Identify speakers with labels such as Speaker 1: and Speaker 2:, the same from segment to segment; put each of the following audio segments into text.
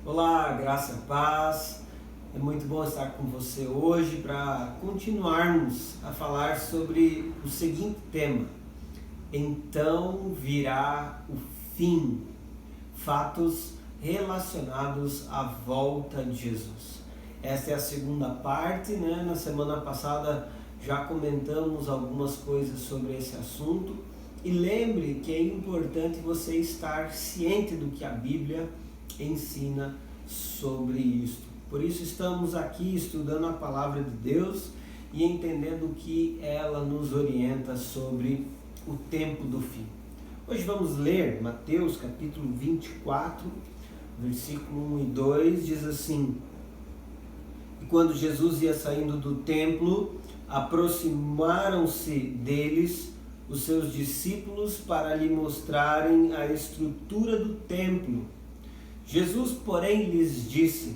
Speaker 1: Olá, graça e paz. É muito bom estar com você hoje para continuarmos a falar sobre o seguinte tema: então virá o fim. Fatos relacionados à volta de Jesus. Esta é a segunda parte, né? Na semana passada já comentamos algumas coisas sobre esse assunto. E lembre que é importante você estar ciente do que a Bíblia ensina sobre isto. Por isso estamos aqui estudando a palavra de Deus e entendendo o que ela nos orienta sobre o tempo do fim. Hoje vamos ler Mateus capítulo 24, versículo 1 e 2, diz assim: E quando Jesus ia saindo do templo, aproximaram-se deles os seus discípulos para lhe mostrarem a estrutura do templo. Jesus, porém, lhes disse: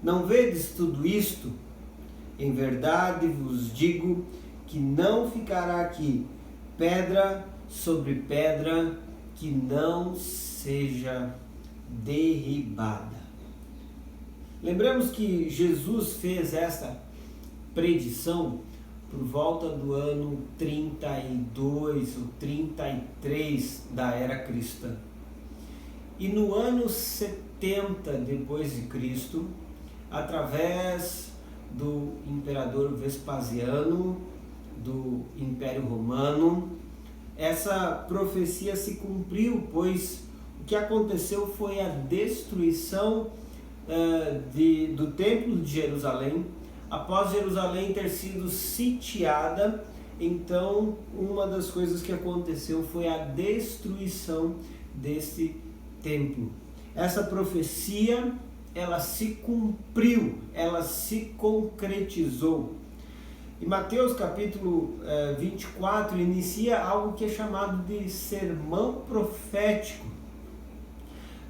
Speaker 1: Não vedes tudo isto? Em verdade vos digo que não ficará aqui pedra sobre pedra que não seja derribada. Lembramos que Jesus fez esta predição por volta do ano 32 ou 33 da era cristã. E no ano 70 depois de Cristo, através do imperador Vespasiano, do Império Romano, essa profecia se cumpriu, pois o que aconteceu foi a destruição do Templo de Jerusalém. Após Jerusalém ter sido sitiada, então uma das coisas que aconteceu foi a destruição desse templo. Essa profecia, ela se cumpriu, ela se concretizou. E Mateus capítulo 24 inicia algo que é chamado de sermão profético.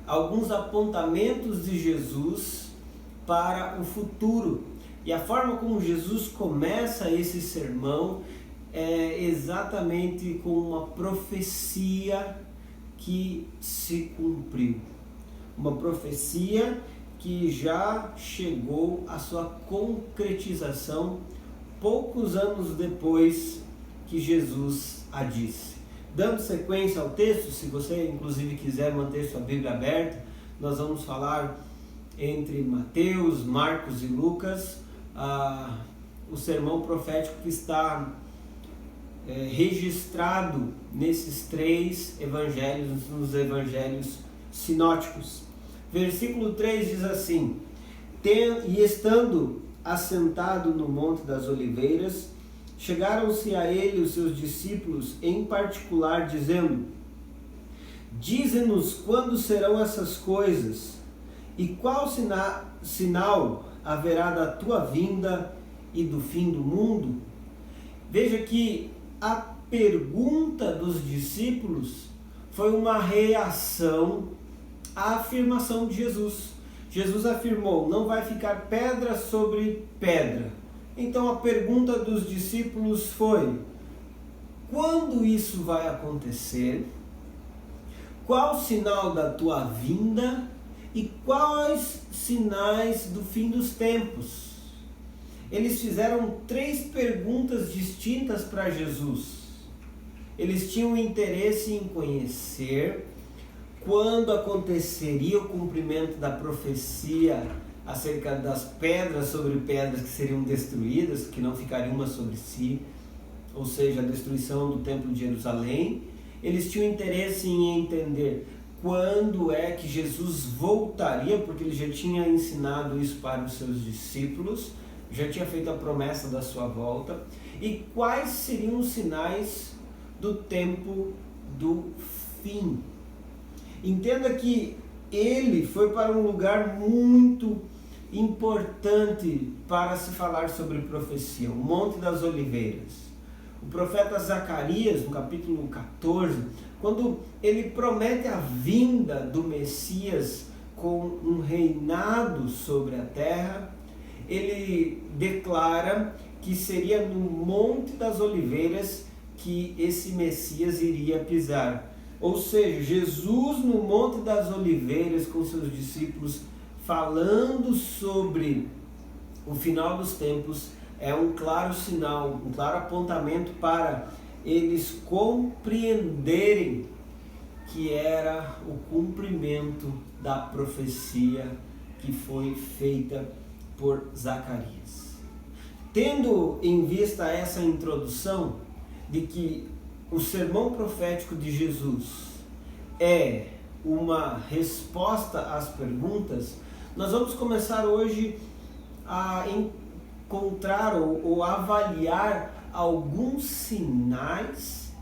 Speaker 1: Alguns apontamentos de Jesus para o futuro. E a forma como Jesus começa esse sermão é exatamente com uma profecia que se cumpriu. Uma profecia que já chegou à sua concretização poucos anos depois que Jesus a disse. Dando sequência ao texto, se você inclusive quiser manter sua Bíblia aberta, nós vamos falar entre Mateus, Marcos e Lucas, o sermão profético que está registrado nesses três evangelhos, nos evangelhos sinóticos. Versículo 3 diz assim: E estando assentado no Monte das Oliveiras, chegaram-se a ele os seus discípulos em particular, dizendo: Dize-nos quando serão essas coisas, e qual sinal haverá da tua vinda e do fim do mundo? Veja que a pergunta dos discípulos foi uma reação à afirmação de Jesus. Jesus afirmou: não vai ficar pedra sobre pedra. Então a pergunta dos discípulos foi: quando isso vai acontecer? Qual o sinal da tua vinda? E quais sinais do fim dos tempos? Eles fizeram três perguntas distintas para Jesus. Eles tinham interesse em conhecer quando aconteceria o cumprimento da profecia acerca das pedras sobre pedras que seriam destruídas, que não ficariam uma sobre si, ou seja, a destruição do Templo de Jerusalém. Eles tinham interesse em entender quando é que Jesus voltaria, porque ele já tinha ensinado isso para os seus discípulos, já tinha feito a promessa da sua volta, e quais seriam os sinais do tempo do fim. Entenda que ele foi para um lugar muito importante para se falar sobre profecia, o Monte das Oliveiras. O profeta Zacarias, no capítulo 14, quando ele promete a vinda do Messias com um reinado sobre a terra, ele declara que seria no Monte das Oliveiras que esse Messias iria pisar. Ou seja, Jesus no Monte das Oliveiras com seus discípulos, falando sobre o final dos tempos, é um claro sinal, um claro apontamento para eles compreenderem que era o cumprimento da profecia que foi feita por Zacarias. Tendo em vista essa introdução de que o sermão profético de Jesus é uma resposta às perguntas, nós vamos começar hoje a encontrar ou avaliar alguns sinais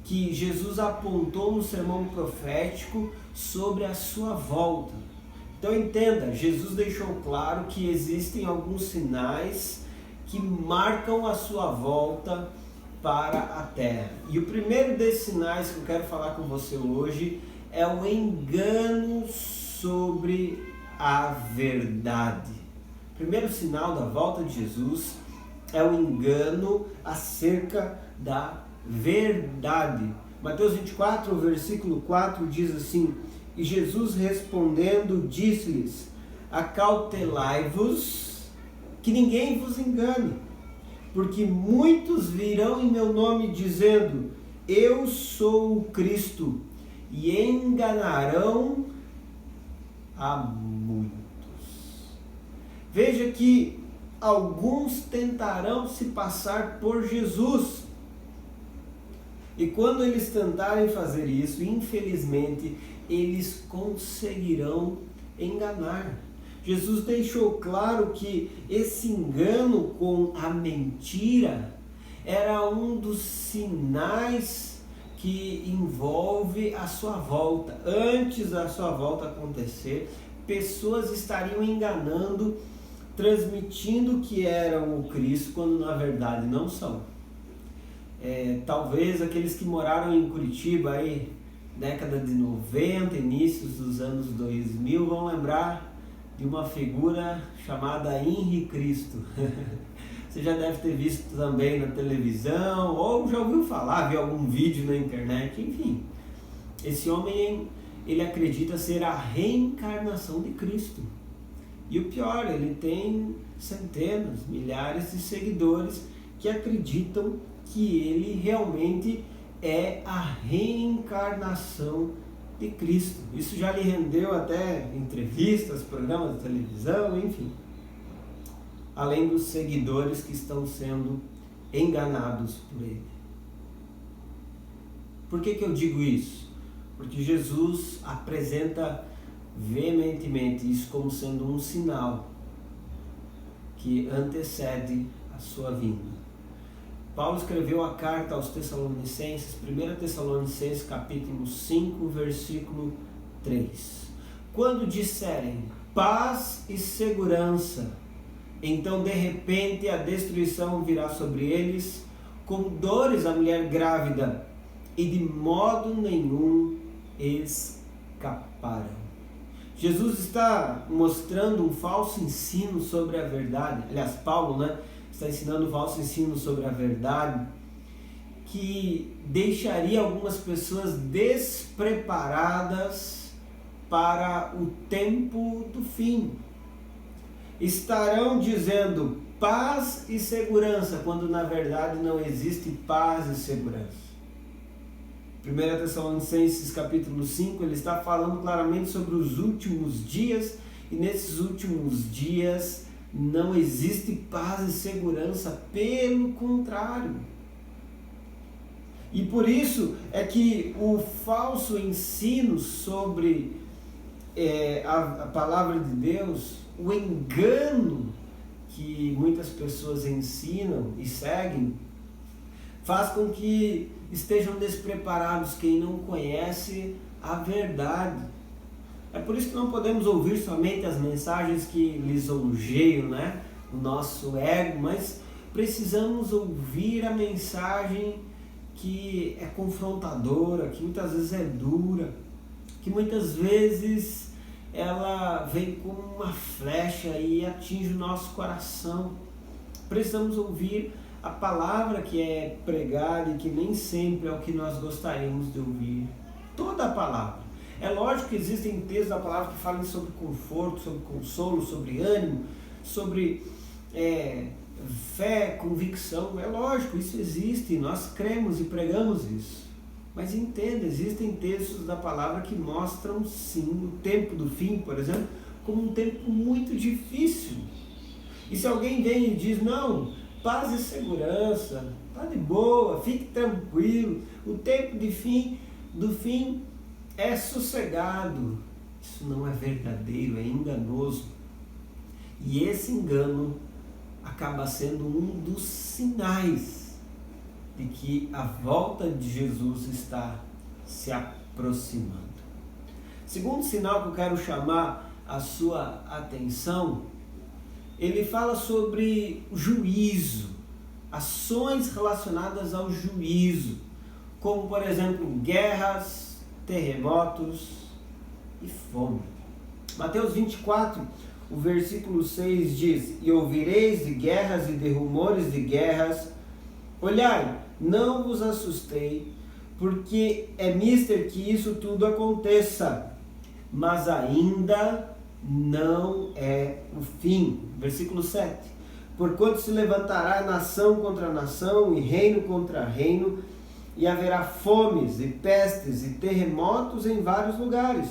Speaker 1: que Jesus apontou no sermão profético sobre a sua volta. Então entenda, Jesus deixou claro que existem alguns sinais que marcam a sua volta para a terra. E o primeiro desses sinais que eu quero falar com você hoje é o engano sobre a verdade. O primeiro sinal da volta de Jesus é o engano acerca da verdade. Mateus 24, versículo 4 diz assim: e Jesus respondendo disse-lhes: acautelai-vos que ninguém vos engane, porque muitos virão em meu nome dizendo: eu sou o Cristo, e enganarão a muitos. Veja que alguns tentarão se passar por Jesus. E quando eles tentarem fazer isso, infelizmente, eles conseguirão enganar. Jesus deixou claro que esse engano com a mentira era um dos sinais que envolve a sua volta. Antes da sua volta acontecer, pessoas estariam enganando, transmitindo que eram o Cristo, quando na verdade não são. Talvez aqueles que moraram em Curitiba aí, década de 90, inícios dos anos 2000, vão lembrar de uma figura chamada Henri Cristo. Você já deve ter visto também na televisão, ou já ouviu falar, viu algum vídeo na internet, enfim. Esse homem, ele acredita ser a reencarnação de Cristo. E o pior, ele tem centenas, milhares de seguidores que acreditam que ele realmente é a reencarnação de Cristo. Isso já lhe rendeu até entrevistas, programas de televisão, enfim. Além dos seguidores que estão sendo enganados por ele. Por que eu digo isso? Porque Jesus apresenta veementemente isso como sendo um sinal que antecede a sua vinda. Paulo escreveu a carta aos Tessalonicenses, 1 Tessalonicenses capítulo 5, versículo 3. Quando disserem paz e segurança, então de repente a destruição virá sobre eles, com dores a mulher grávida, e de modo nenhum escaparão. Jesus está mostrando um falso ensino sobre a verdade. Aliás, Paulo, está ensinando um falso ensino sobre a verdade, que deixaria algumas pessoas despreparadas para o tempo do fim. Estarão dizendo paz e segurança, quando na verdade não existe paz e segurança. 1 Tessalonicenses capítulo 5, ele está falando claramente sobre os últimos dias, e nesses últimos dias não existe paz e segurança, pelo contrário. E por isso é que o falso ensino sobre a palavra de Deus, o engano que muitas pessoas ensinam e seguem, faz com que estejam despreparados quem não conhece a verdade. É por isso que não podemos ouvir somente as mensagens que lisonjeiam, o nosso ego, mas precisamos ouvir a mensagem que é confrontadora, que muitas vezes é dura, que muitas vezes ela vem como uma flecha e atinge o nosso coração. Precisamos ouvir a palavra que é pregada e que nem sempre é o que nós gostaríamos de ouvir. toda a palavra. É lógico que existem textos da palavra que falam sobre conforto, sobre consolo, sobre ânimo, sobre fé, convicção. É lógico, isso existe, nós cremos e pregamos isso. Mas entenda, existem textos da palavra que mostram sim o tempo do fim, por exemplo, como um tempo muito difícil. E se alguém vem e diz, não, paz e segurança, tá de boa, fique tranquilo, o tempo do fim é sossegado. Isso não é verdadeiro, é enganoso. E esse engano acaba sendo um dos sinais de que a volta de Jesus está se aproximando. Segundo sinal que eu quero chamar a sua atenção, ele fala sobre juízo, ações relacionadas ao juízo, como por exemplo guerras, terremotos e fome. Mateus 24, o versículo 6 diz: E ouvireis de guerras e de rumores de guerras, olhai, não vos assustei, porque é mister que isso tudo aconteça, mas ainda não é o fim. Versículo 7. Porquanto se levantará nação contra nação e reino contra reino, e haverá fomes e pestes e terremotos em vários lugares.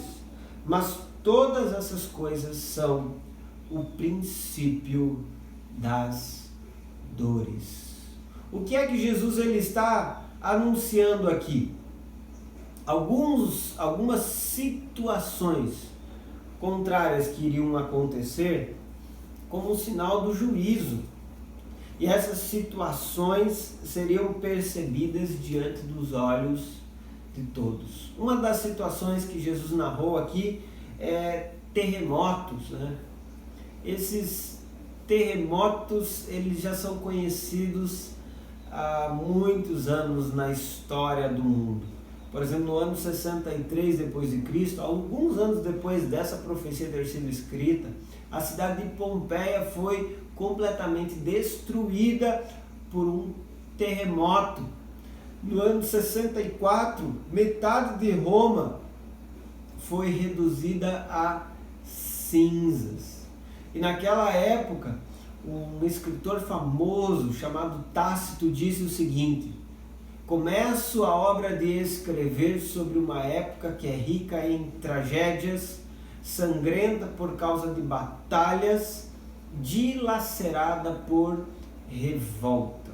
Speaker 1: Mas todas essas coisas são o princípio das dores. O que é que Jesus ele está anunciando aqui? Algumas situações contrárias que iriam acontecer como um sinal do juízo. E essas situações seriam percebidas diante dos olhos de todos. Uma das situações que Jesus narrou aqui é terremotos, né? Esses terremotos, eles já são conhecidos há muitos anos na história do mundo. Por exemplo, no ano 63 depois de Cristo, alguns anos depois dessa profecia ter sido escrita, a cidade de Pompeia foi completamente destruída por um terremoto. No ano 64, metade de Roma foi reduzida a cinzas. E naquela época, um escritor famoso chamado Tácito disse o seguinte: começo a obra de escrever sobre uma época que é rica em tragédias, sangrenta por causa de batalhas, dilacerada por revoltas.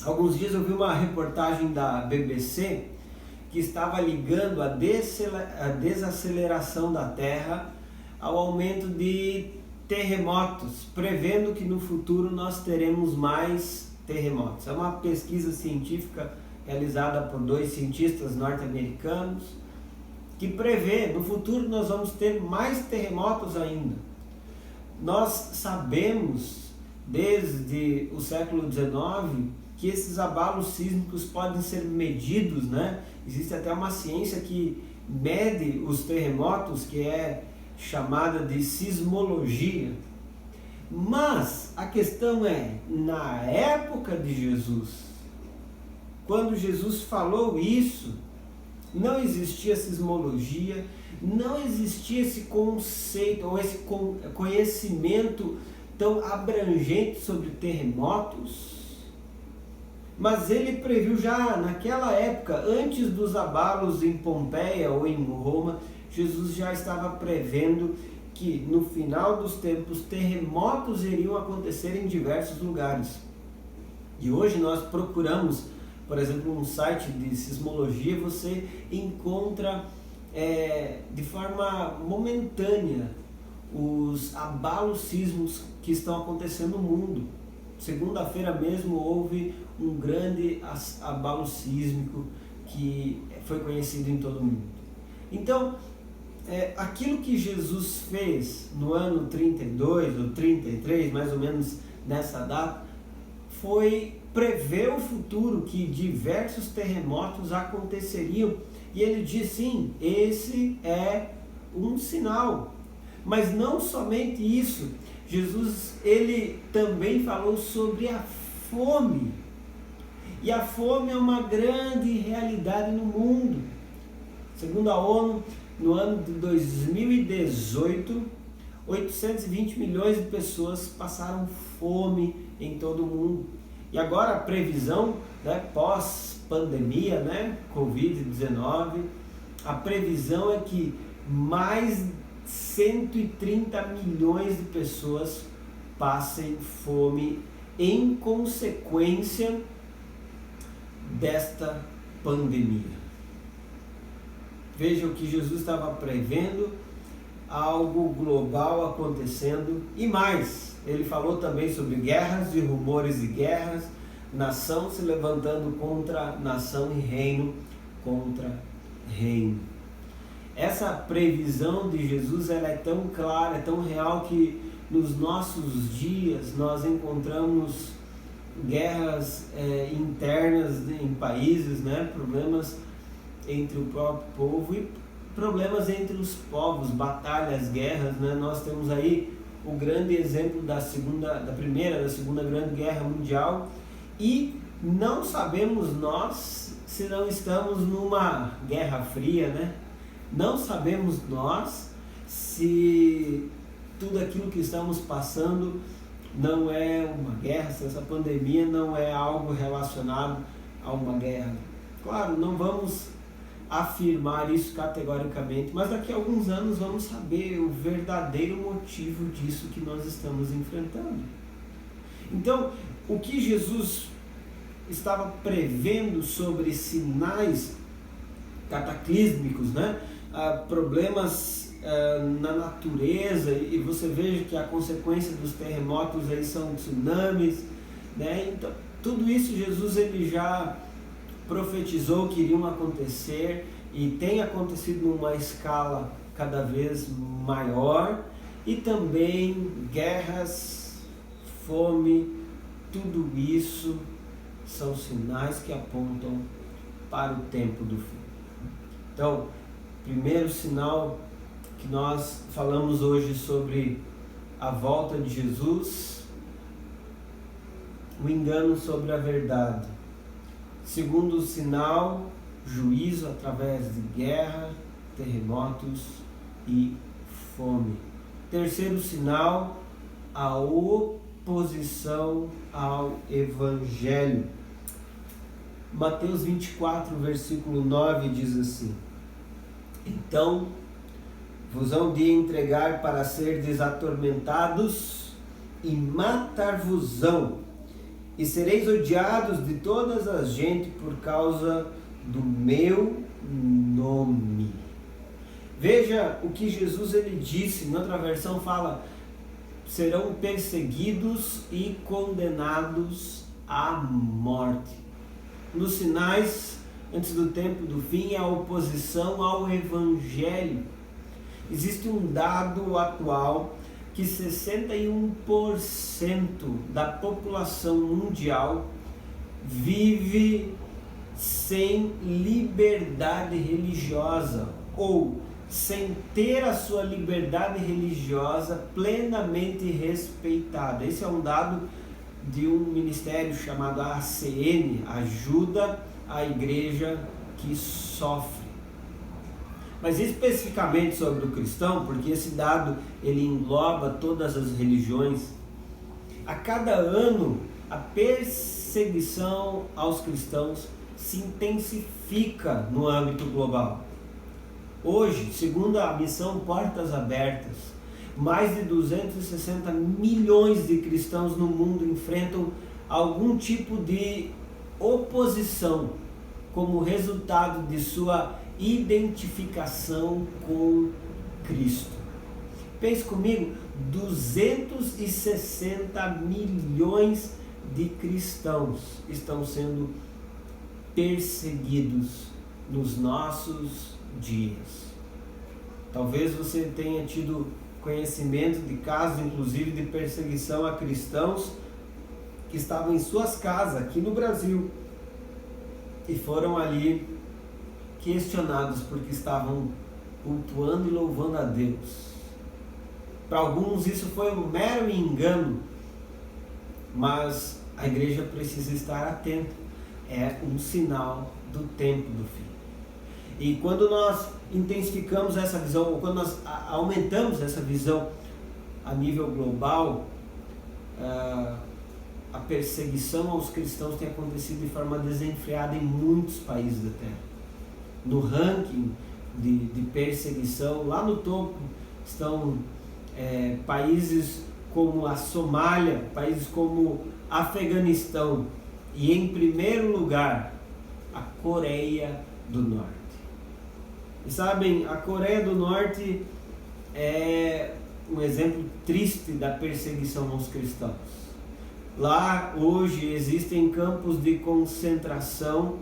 Speaker 1: Alguns dias eu vi uma reportagem da BBC que estava ligando a desaceleração da Terra ao aumento de terremotos, prevendo que no futuro nós teremos mais terremotos. É uma pesquisa científica realizada por 2 cientistas norte-americanos que prevê no futuro nós vamos ter mais terremotos ainda. Nós sabemos desde o século XIX que esses abalos sísmicos podem ser medidos, né? Existe até uma ciência que mede os terremotos, que é chamada de sismologia. Mas a questão é, na época de Jesus, quando Jesus falou isso, não existia sismologia, não existia esse conceito ou esse conhecimento tão abrangente sobre terremotos. Mas ele previu já naquela época, antes dos abalos em Pompeia ou em Roma, Jesus já estava prevendo que no final dos tempos terremotos iriam acontecer em diversos lugares. E hoje nós procuramos, por exemplo, um site de sismologia, você encontra de forma momentânea os abalos sísmicos que estão acontecendo no mundo. Segunda-feira mesmo houve um grande abalo sísmico que foi conhecido em todo o mundo. Então, aquilo que Jesus fez no ano 32 ou 33, mais ou menos nessa data, foi prever o futuro, que diversos terremotos aconteceriam. E ele diz, sim, esse é um sinal. Mas não somente isso, Jesus ele também falou sobre a fome. E a fome é uma grande realidade no mundo. Segundo a ONU, no ano de 2018, 820 milhões de pessoas passaram fome em todo o mundo. E agora a previsão, né, pós-pandemia, né, Covid-19, a previsão é que mais 130 milhões de pessoas passem fome em consequência desta pandemia. Veja o que Jesus estava prevendo, algo global acontecendo e mais. Ele falou também sobre guerras e rumores de guerras, nação se levantando contra nação e reino contra reino. Essa previsão de Jesus ela é tão clara, é tão real que nos nossos dias nós encontramos guerras internas em países, né? Problemas entre o próprio povo e problemas entre os povos, batalhas, guerras, né? Nós temos aí o grande exemplo da Primeira, da Segunda Grande Guerra Mundial e não sabemos nós se não estamos numa Guerra Fria, né? Não sabemos nós se tudo aquilo que estamos passando não é uma guerra, se essa pandemia não é algo relacionado a uma guerra. Claro, não vamos afirmar isso categoricamente, mas daqui a alguns anos vamos saber o verdadeiro motivo disso que nós estamos enfrentando. Então, o que Jesus estava prevendo sobre sinais cataclísmicos, né? Problemas na natureza, e você veja que a consequência dos terremotos aí são tsunamis, né? Então, tudo isso Jesus ele já profetizou que iriam acontecer e tem acontecido numa escala cada vez maior, e também guerras, fome, tudo isso são sinais que apontam para o tempo do fim. Então, primeiro sinal que nós falamos hoje sobre a volta de Jesus, o engano sobre a verdade. Segundo sinal, juízo através de guerra, terremotos e fome. Terceiro sinal, a oposição ao Evangelho. Mateus 24, versículo 9 diz assim: então vos hão de entregar para serdes atormentados e matar-vos-ão, e sereis odiados de todas as gentes por causa do meu nome. Veja o que Jesus ele disse, em outra versão fala, serão perseguidos e condenados à morte. Nos sinais, antes do tempo do fim, a oposição ao Evangelho. Existe um dado atual que 61% da população mundial vive sem liberdade religiosa, ou sem ter a sua liberdade religiosa plenamente respeitada. Esse é um dado de um ministério chamado ACN, Ajuda à Igreja que Sofre. Mas especificamente sobre o cristão, porque esse dado ele engloba todas as religiões, a cada ano a perseguição aos cristãos se intensifica no âmbito global. Hoje, segundo a missão Portas Abertas, mais de 260 milhões de cristãos no mundo enfrentam algum tipo de oposição como resultado de sua identificação com Cristo. Pense comigo, 260 milhões de cristãos estão sendo perseguidos nos nossos dias. Talvez você tenha tido conhecimento de casos, inclusive, de perseguição a cristãos que estavam em suas casas, aqui no Brasil, e foram ali questionados porque estavam cultuando e louvando a Deus. Para alguns isso foi um mero engano, mas a igreja precisa estar atenta. É um sinal do tempo do fim. E quando nós intensificamos essa visão, ou quando nós aumentamos essa visão a nível global, a perseguição aos cristãos tem acontecido de forma desenfreada em muitos países da Terra. No ranking de perseguição, lá no topo estão países como a Somália, países como Afeganistão e, em primeiro lugar, a Coreia do Norte. E sabem, a Coreia do Norte é um exemplo triste da perseguição aos cristãos. Lá hoje existem campos de concentração,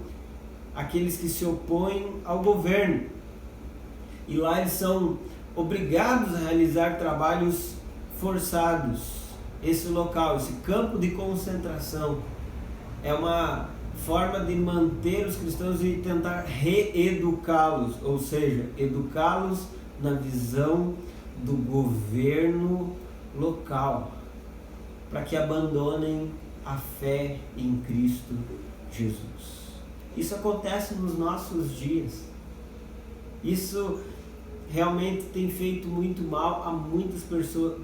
Speaker 1: aqueles que se opõem ao governo. E lá eles são obrigados a realizar trabalhos forçados. Esse local, esse campo de concentração, é uma forma de manter os cristãos e tentar reeducá-los, ou seja, educá-los na visão do governo local, para que abandonem a fé em Cristo Jesus. Isso acontece nos nossos dias. Isso realmente tem feito muito mal a muitas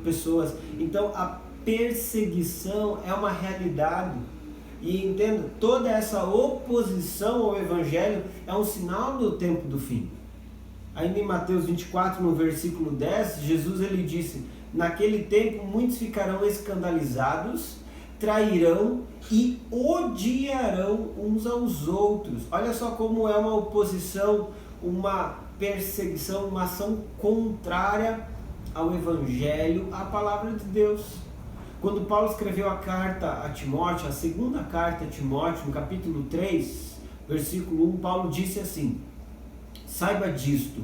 Speaker 1: pessoas. Então a perseguição é uma realidade. E entenda, toda essa oposição ao Evangelho é um sinal do tempo do fim. Ainda em Mateus 24, no versículo 10, Jesus ele disse: naquele tempo muitos ficarão escandalizados, trairão e odiarão uns aos outros. Olha só como é uma oposição, uma perseguição, uma ação contrária ao Evangelho, à palavra de Deus. Quando Paulo escreveu a carta a Timóteo, a segunda carta a Timóteo, no capítulo 3, versículo 1, Paulo disse assim: saiba disto,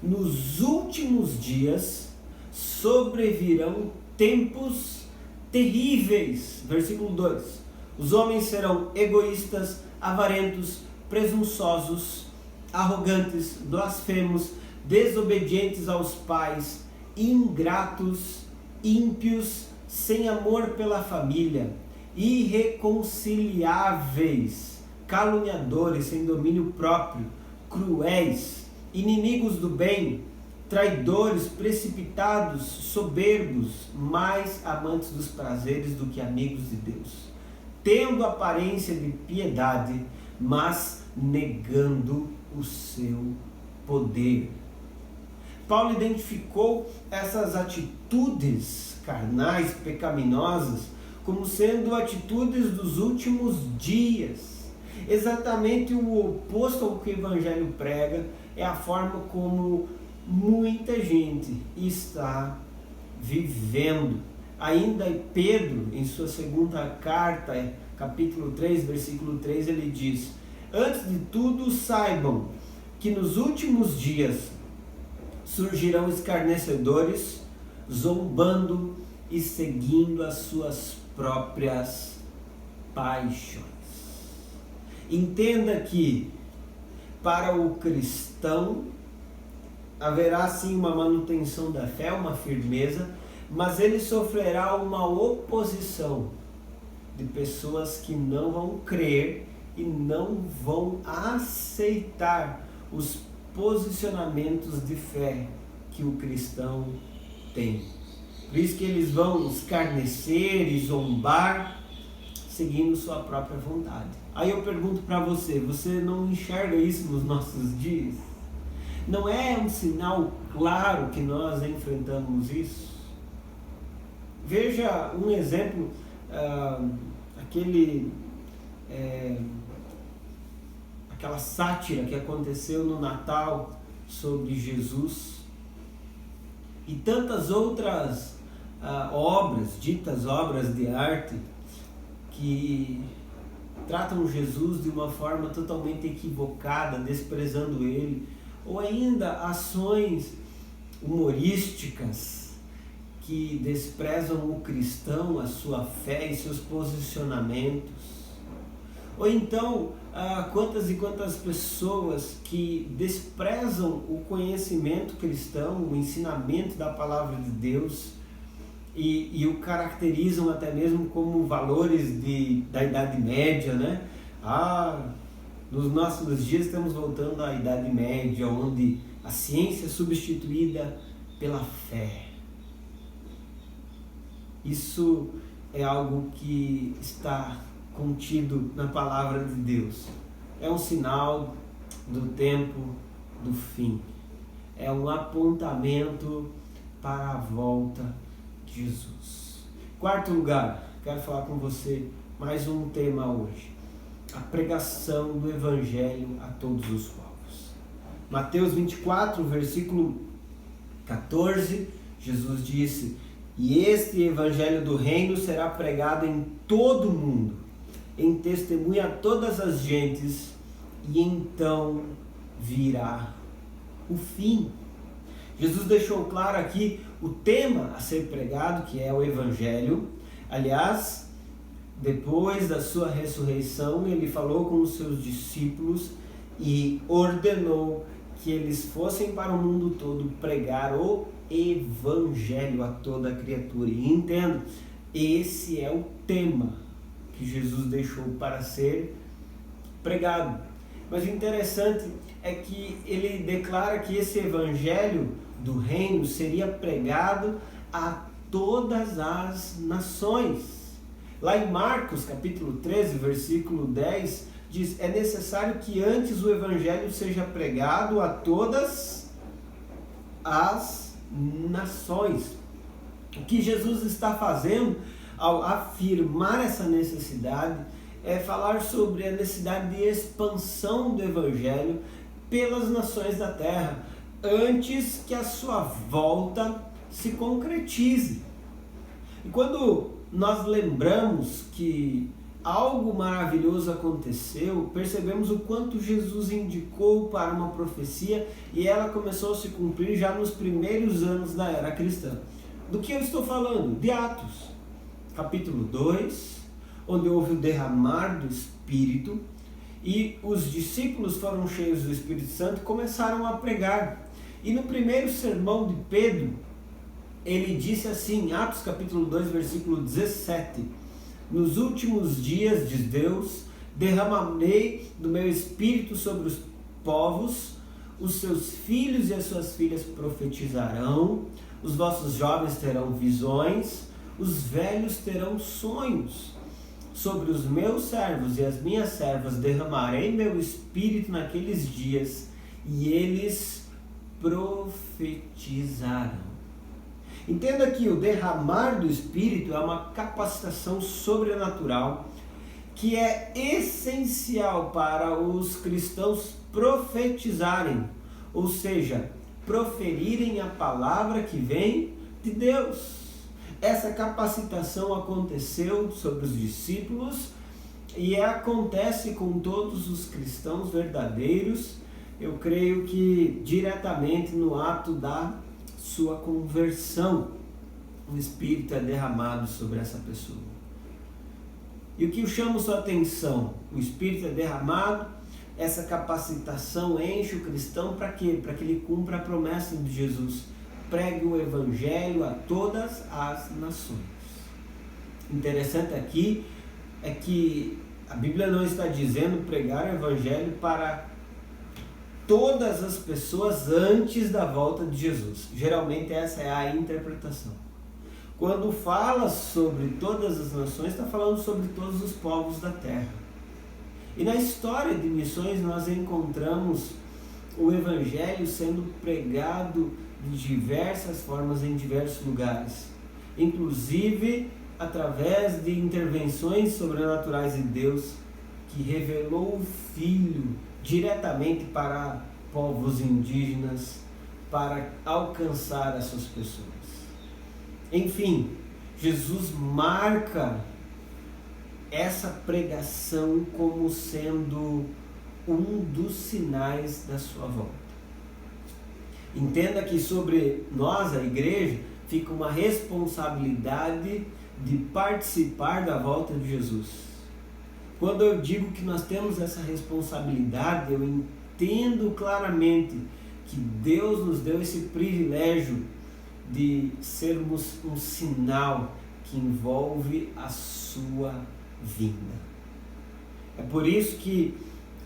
Speaker 1: nos últimos dias sobrevirão tempos terríveis. Versículo 2: os homens serão egoístas, avarentos, presunçosos, arrogantes, blasfemos, desobedientes aos pais, ingratos, ímpios, sem amor pela família, irreconciliáveis, caluniadores, sem domínio próprio, cruéis, inimigos do bem, traidores, precipitados, soberbos, mais amantes dos prazeres do que amigos de Deus, tendo aparência de piedade, mas negando o seu poder. Paulo identificou essas atitudes carnais, pecaminosas, como sendo atitudes dos últimos dias. Exatamente o oposto ao que o Evangelho prega é a forma como muita gente está vivendo. Ainda Pedro, em sua segunda carta, capítulo 3, versículo 3, ele diz: antes de tudo saibam que nos últimos dias surgirão escarnecedores, zombando e seguindo as suas próprias paixões. Entenda que para o cristão haverá sim uma manutenção da fé, uma firmeza, mas ele sofrerá uma oposição de pessoas que não vão crer e não vão aceitar os posicionamentos de fé que o cristão tem. Por isso que eles vão escarnecer e zombar, seguindo sua própria vontade. Aí eu pergunto para você, você não enxerga isso nos nossos dias? Não é um sinal claro que nós enfrentamos isso? Veja um exemplo, aquela sátira que aconteceu no Natal sobre Jesus, e tantas outras obras, ditas obras de arte, que tratam Jesus de uma forma totalmente equivocada, desprezando ele, ou ainda ações humorísticas que desprezam o cristão, a sua fé e seus posicionamentos. Ou então, quantas e quantas pessoas que desprezam o conhecimento cristão, o ensinamento da palavra de Deus, e o caracterizam até mesmo como valores da Idade Média, né? Nos nossos dias estamos voltando à Idade Média, onde a ciência é substituída pela fé. Isso é algo que está contido na palavra de Deus. É um sinal do tempo do fim. É um apontamento para a volta de Jesus. Quarto lugar, quero falar com você mais um tema hoje. A pregação do Evangelho a todos os povos. Mateus 24, versículo 14, Jesus disse: "E este Evangelho do Reino será pregado em todo o mundo, em testemunha a todas as gentes, e então virá o fim." Jesus deixou claro aqui o tema a ser pregado, que é o Evangelho. Aliás, depois da sua ressurreição, ele falou com os seus discípulos e ordenou que eles fossem para o mundo todo pregar o Evangelho a toda criatura. E entenda, esse é o tema que Jesus deixou para ser pregado. Mas o interessante é que ele declara que esse Evangelho do Reino seria pregado a todas as nações. Lá em Marcos, capítulo 13, versículo 10, diz: "É necessário que antes o Evangelho seja pregado a todas as nações." O que Jesus está fazendo ao afirmar essa necessidade é falar sobre a necessidade de expansão do Evangelho pelas nações da terra, antes que a sua volta se concretize. E quando nós lembramos que algo maravilhoso aconteceu, percebemos o quanto Jesus indicou para uma profecia e ela começou a se cumprir já nos primeiros anos da era cristã. Do que eu estou falando? De Atos, capítulo 2, onde houve o derramar do Espírito e os discípulos foram cheios do Espírito Santo e começaram a pregar. E no primeiro sermão de Pedro, ele disse assim, Atos capítulo 2, versículo 17: "Nos últimos dias, diz Deus, derramarei do meu Espírito sobre os povos, os seus filhos e as suas filhas profetizarão, os vossos jovens terão visões, os velhos terão sonhos. Sobre os meus servos e as minhas servas derramarei meu Espírito naqueles dias, e eles profetizarão." Entenda que o derramar do Espírito é uma capacitação sobrenatural que é essencial para os cristãos profetizarem, ou seja, proferirem a palavra que vem de Deus. Essa capacitação aconteceu sobre os discípulos e acontece com todos os cristãos verdadeiros, eu creio que diretamente no ato da sua conversão, o Espírito é derramado sobre essa pessoa. E o que chama sua atenção? O Espírito é derramado, essa capacitação enche o cristão para quê? Para que ele cumpra a promessa de Jesus: pregue o Evangelho a todas as nações. Interessante aqui é que a Bíblia não está dizendo pregar o Evangelho para todas as pessoas antes da volta de Jesus. Geralmente essa é a interpretação. Quando fala sobre todas as nações, está falando sobre todos os povos da terra. E na história de missões nós encontramos o Evangelho sendo pregado de diversas formas em diversos lugares, inclusive através de intervenções sobrenaturais de Deus, que revelou o Filho diretamente para povos indígenas, para alcançar essas pessoas. Enfim, Jesus marca essa pregação como sendo um dos sinais da sua volta. Entenda que sobre nós, a igreja, fica uma responsabilidade de participar da volta de Jesus. Quando eu digo que nós temos essa responsabilidade, eu entendo claramente que Deus nos deu esse privilégio de sermos um sinal que envolve a sua vinda. É por isso que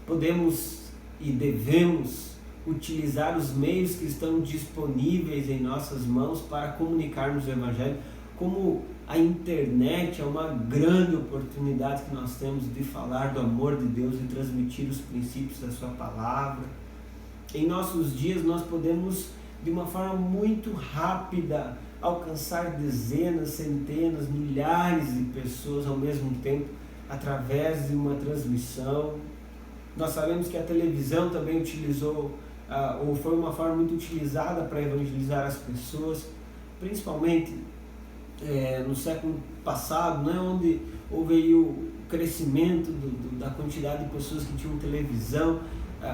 Speaker 1: podemos e devemos utilizar os meios que estão disponíveis em nossas mãos para comunicarmos o Evangelho, como a internet é uma grande oportunidade que nós temos de falar do amor de Deus e transmitir os princípios da sua palavra. Em nossos dias nós podemos, de uma forma muito rápida, alcançar dezenas, centenas, milhares de pessoas ao mesmo tempo, através de uma transmissão. Nós sabemos que a televisão também utilizou, ou foi uma forma muito utilizada para evangelizar as pessoas, principalmente no século passado, né, onde houve o crescimento da quantidade de pessoas que tinham televisão.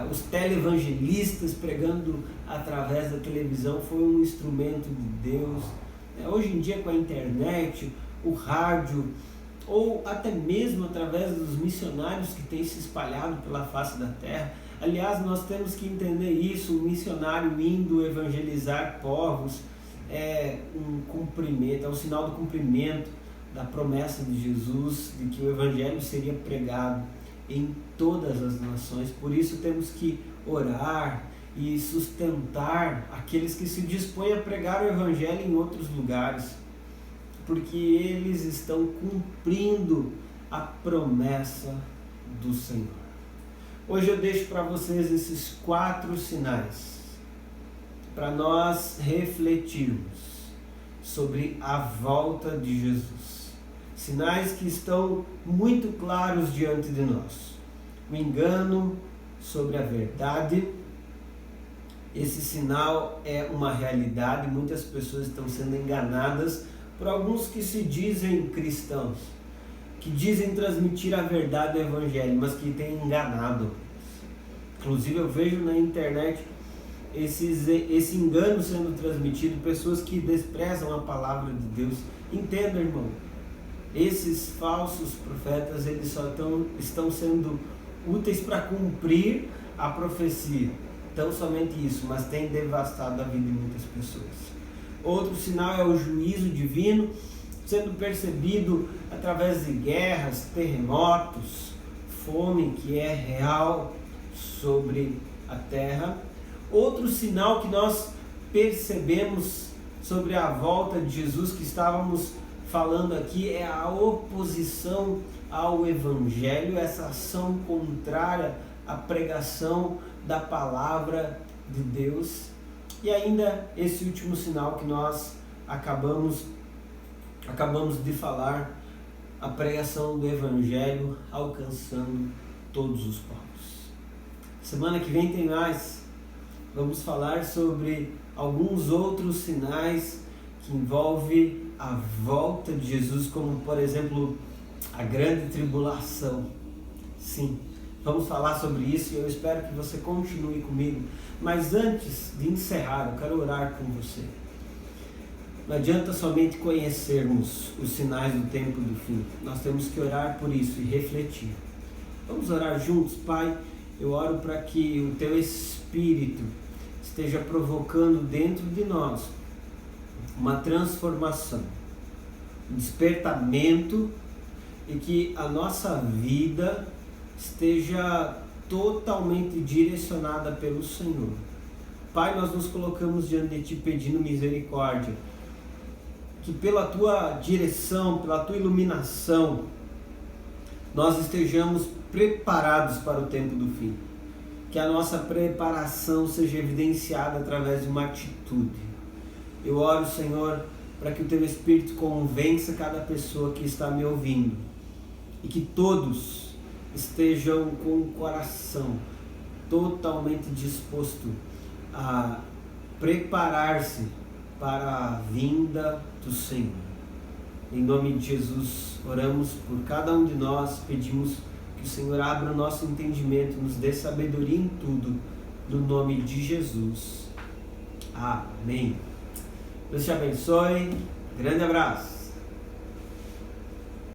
Speaker 1: Os televangelistas pregando através da televisão foi um instrumento de Deus. Hoje em dia, com a internet, o rádio, ou até mesmo através dos missionários que têm se espalhado pela face da terra. Aliás, nós temos que entender isso: um missionário indo evangelizar povos é um cumprimento, é um sinal do cumprimento da promessa de Jesus de que o Evangelho seria pregado em todas as nações. Por isso temos que orar e sustentar aqueles que se dispõem a pregar o Evangelho em outros lugares, porque eles estão cumprindo a promessa do Senhor. Hoje eu deixo para vocês esses 4 sinais para nós refletirmos sobre a volta de Jesus. Sinais que estão muito claros diante de nós. O engano sobre a verdade. Esse sinal é uma realidade. Muitas pessoas estão sendo enganadas por alguns que se dizem cristãos, que dizem transmitir a verdade do Evangelho, mas que têm enganado. Inclusive eu vejo na internet esse engano sendo transmitido, pessoas que desprezam a palavra de Deus. Entenda, irmão, esses falsos profetas, eles só estão sendo úteis para cumprir a profecia, tão somente isso, mas tem devastado a vida de muitas pessoas. Outro sinal é o juízo divino sendo percebido através de guerras, terremotos, fome que é real sobre a terra. Outro sinal que nós percebemos sobre a volta de Jesus, que estávamos falando aqui, é a oposição ao Evangelho, essa ação contrária à pregação da palavra de Deus. E ainda esse último sinal que nós acabamos de falar, a pregação do Evangelho alcançando todos os povos. Semana que vem tem mais. Vamos falar sobre alguns outros sinais que envolvem a volta de Jesus, como por exemplo a grande tribulação. Sim, vamos falar sobre isso e eu espero que você continue comigo. Mas antes de encerrar, eu quero orar com você. Não adianta somente conhecermos os sinais do tempo do fim. Nós temos que orar por isso e refletir. Vamos orar juntos, Pai. Eu oro para que o Teu Espírito esteja provocando dentro de nós uma transformação, um despertamento, e que a nossa vida esteja totalmente direcionada pelo Senhor. Pai, nós nos colocamos diante de Ti pedindo misericórdia, que pela Tua direção, pela Tua iluminação, nós estejamos preparados para o tempo do fim. Que a nossa preparação seja evidenciada através de uma atitude. Eu oro, Senhor, para que o Teu Espírito convença cada pessoa que está me ouvindo e que todos estejam com o coração totalmente disposto a preparar-se para a vinda do Senhor. Em nome de Jesus, oramos por cada um de nós, pedimos que o Senhor abra o nosso entendimento, nos dê sabedoria em tudo, no nome de Jesus. Amém. Deus te abençoe. Grande abraço.